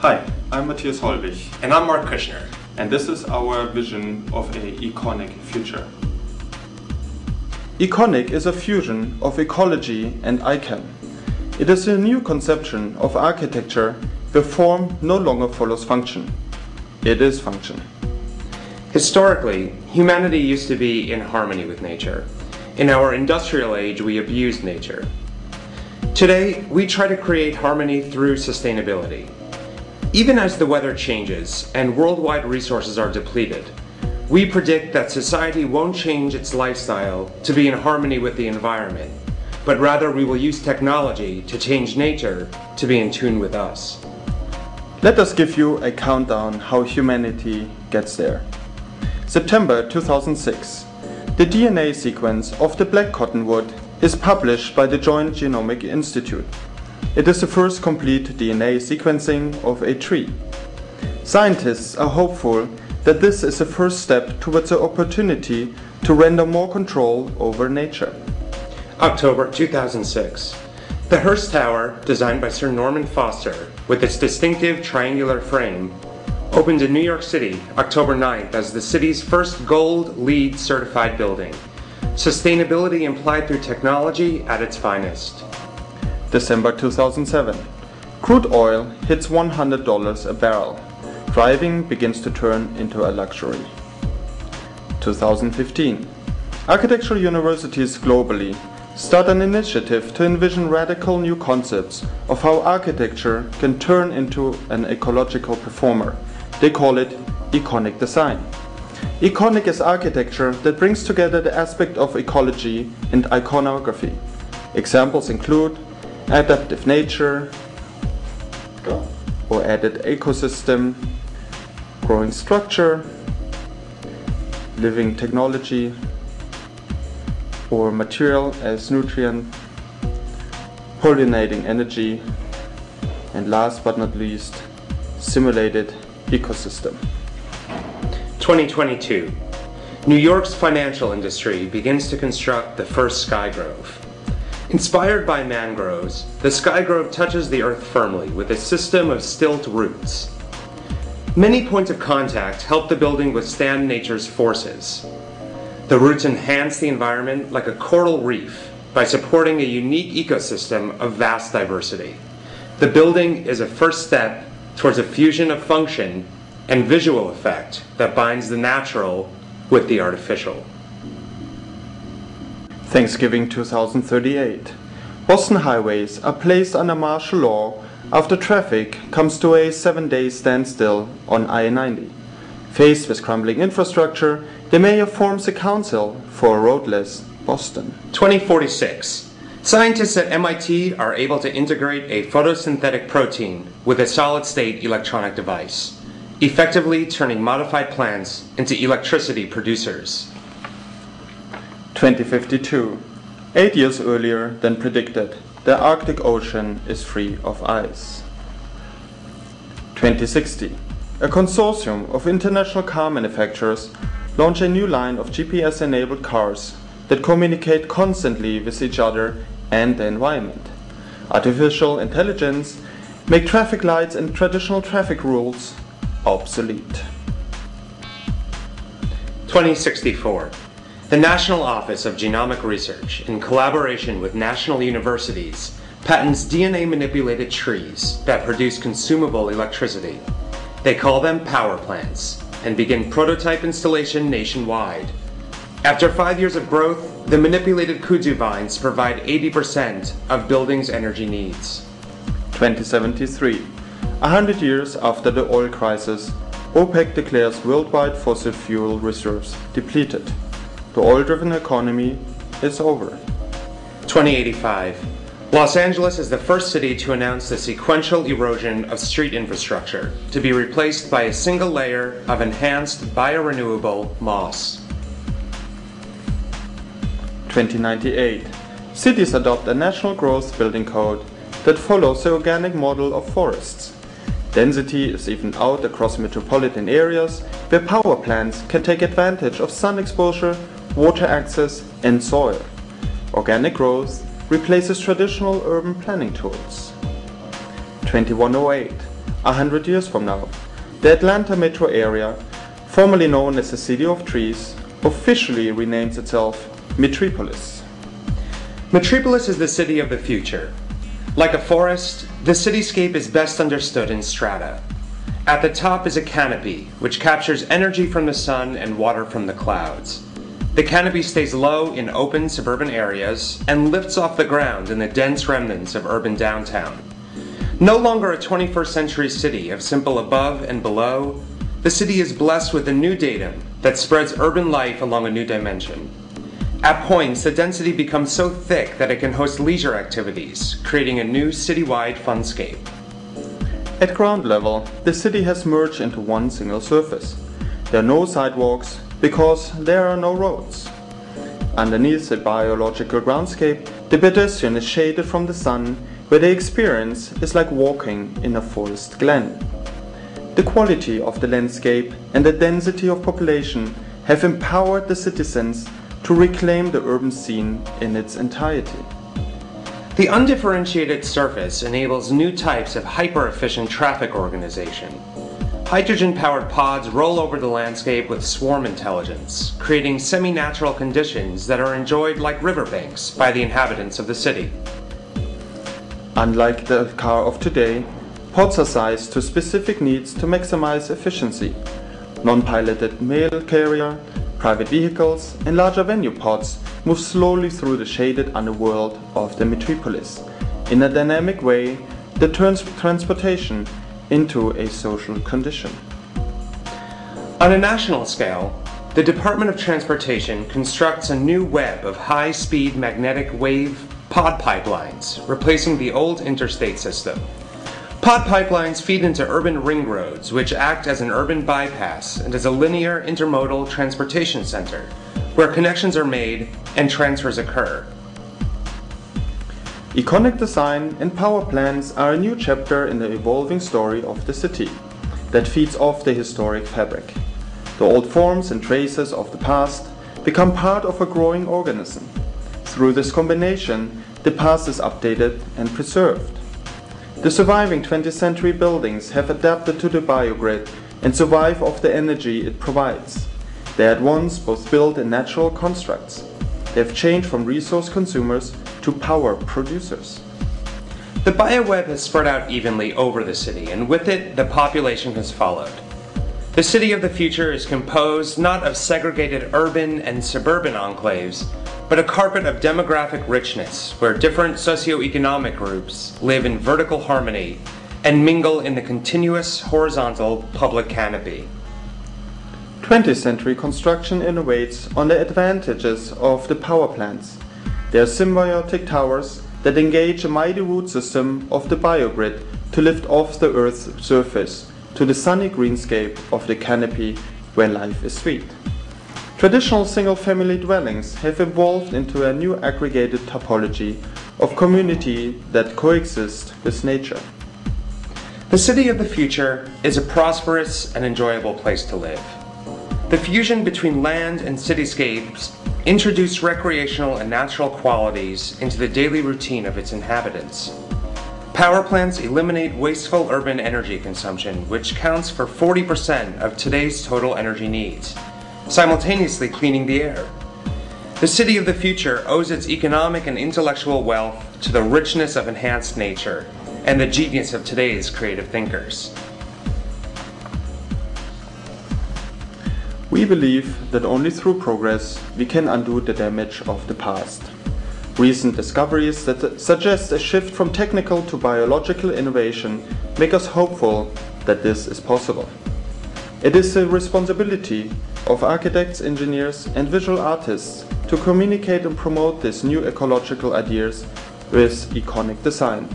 Hi, I'm Matthias Holwig. And I'm Mark Kushner. And this is our vision of a econic future. Econic is a fusion of ecology and icon. It is a new conception of architecture where form no longer follows function. It is function. Historically, humanity used to be in harmony with nature. In our industrial age, we abused nature. Today, we try to create harmony through sustainability. Even as the weather changes and worldwide resources are depleted, we predict that society won't change its lifestyle to be in harmony with the environment, but rather we will use technology to change nature to be in tune with us. Let us give you a countdown how humanity gets there. September 2006. The DNA sequence of the black cottonwood is published by the Joint Genomic Institute. It is the first complete DNA sequencing of a tree. Scientists are hopeful that this is the first step towards the opportunity to render more control over nature. October 2006. The Hearst Tower, designed by Sir Norman Foster, with its distinctive triangular frame, opened in New York City, October 9th, as the city's first Gold LEED certified building. Sustainability implied through technology at its finest. December 2007. Crude oil hits $100 a barrel. Driving begins to turn into a luxury. 2015. Architectural universities globally start an initiative to envision radical new concepts of how architecture can turn into an ecological performer. They call it econic design. Econic is architecture that brings together the aspect of ecology and iconography. Examples include adaptive nature or added ecosystem, growing structure, living technology, or material as nutrient, pollinating energy, and last but not least, simulated ecosystem. 2022. New York's financial industry begins to construct the first skygrove. Inspired by mangroves, the skygrove touches the earth firmly with a system of stilt roots. Many points of contact help the building withstand nature's forces. The roots enhance the environment like a coral reef by supporting a unique ecosystem of vast diversity. The building is a first step towards a fusion of function and visual effect that binds the natural with the artificial. Thanksgiving 2038. Boston highways are placed under martial law after traffic comes to a 7-day standstill on I-90. Faced with crumbling infrastructure, the mayor forms a council for a roadless Boston. 2046. Scientists at MIT are able to integrate a photosynthetic protein with a solid-state electronic device, effectively turning modified plants into electricity producers. 2052. 8 years earlier than predicted, the Arctic Ocean is free of ice. 2060. A consortium of international car manufacturers launch a new line of GPS-enabled cars that communicate constantly with each other and the environment. Artificial intelligence make traffic lights and traditional traffic rules obsolete. 2064. The National Office of Genomic Research, in collaboration with national universities, patents DNA-manipulated trees that produce consumable electricity. They call them power plants and begin prototype installation nationwide. After 5 years of growth, the manipulated kudzu vines provide 80% of buildings' energy needs. 2073. 100 years after the oil crisis, OPEC declares worldwide fossil fuel reserves depleted. The oil-driven economy is over. 2085. Los Angeles is the first city to announce the sequential erosion of street infrastructure to be replaced by a single layer of enhanced biorenewable moss. 2098. Cities adopt a national growth building code that follows the organic model of forests. Density is evened out across metropolitan areas where power plants can take advantage of sun exposure, water access, and soil. Organic growth replaces traditional urban planning tools. 2108. 100 years from now, the Atlanta metro area, formerly known as the City of Trees, officially renames itself Metropolis. Metropolis is the city of the future. Like a forest, the cityscape is best understood in strata. At the top is a canopy, which captures energy from the sun and water from the clouds. The canopy stays low in open suburban areas and lifts off the ground in the dense remnants of urban downtown. No longer a 21st century city of simple above and below, the city is blessed with a new datum that spreads urban life along a new dimension. At points, the density becomes so thick that it can host leisure activities, creating a new citywide funscape. At ground level, the city has merged into one single surface. There are no sidewalks because there are no roads. Underneath the biological groundscape, the pedestrian is shaded from the sun, where the experience is like walking in a forest glen. The quality of the landscape and the density of population have empowered the citizens to reclaim the urban scene in its entirety. The undifferentiated surface enables new types of hyper-efficient traffic organization. Hydrogen-powered pods roll over the landscape with swarm intelligence, creating semi-natural conditions that are enjoyed like riverbanks by the inhabitants of the city. Unlike the car of today, pods are sized to specific needs to maximize efficiency. Non-piloted mail carrier, private vehicles and larger venue pods move slowly through the shaded underworld of the metropolis in a dynamic way that turns transportation into a social condition. On a national scale, the Department of Transportation constructs a new web of high-speed magnetic wave pod pipelines, replacing the old interstate system. Pod pipelines feed into urban ring roads, which act as an urban bypass and as a linear intermodal transportation center, where connections are made and transfers occur. Econic design and power plants are a new chapter in the evolving story of the city that feeds off the historic fabric. The old forms and traces of the past become part of a growing organism. Through this combination, the past is updated and preserved. The surviving 20th century buildings have adapted to the biogrid and survive off the energy it provides. They are at once both built and natural constructs. They have changed from resource consumers to power producers. The bioweb has spread out evenly over the city, and with it, the population has followed. The city of the future is composed not of segregated urban and suburban enclaves, but a carpet of demographic richness where different socioeconomic groups live in vertical harmony and mingle in the continuous horizontal public canopy. 20th century construction innovates on the advantages of the power plants. They are symbiotic towers that engage a mighty root system of the biogrid to lift off the Earth's surface to the sunny greenscape of the canopy where life is sweet. Traditional single-family dwellings have evolved into a new aggregated topology of community that coexist with nature. The city of the future is a prosperous and enjoyable place to live. The fusion between land and cityscapes introduce recreational and natural qualities into the daily routine of its inhabitants. Power plants eliminate wasteful urban energy consumption, which counts for 40% of today's total energy needs, simultaneously cleaning the air. The city of the future owes its economic and intellectual wealth to the richness of enhanced nature and the genius of today's creative thinkers. We believe that only through progress we can undo the damage of the past. Recent discoveries that suggest a shift from technical to biological innovation make us hopeful that this is possible. It is the responsibility of architects, engineers and visual artists to communicate and promote these new ecological ideas with econic design,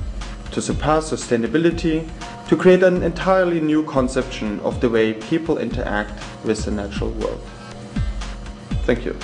to surpass sustainability, to create an entirely new conception of the way people interact with the natural world. Thank you.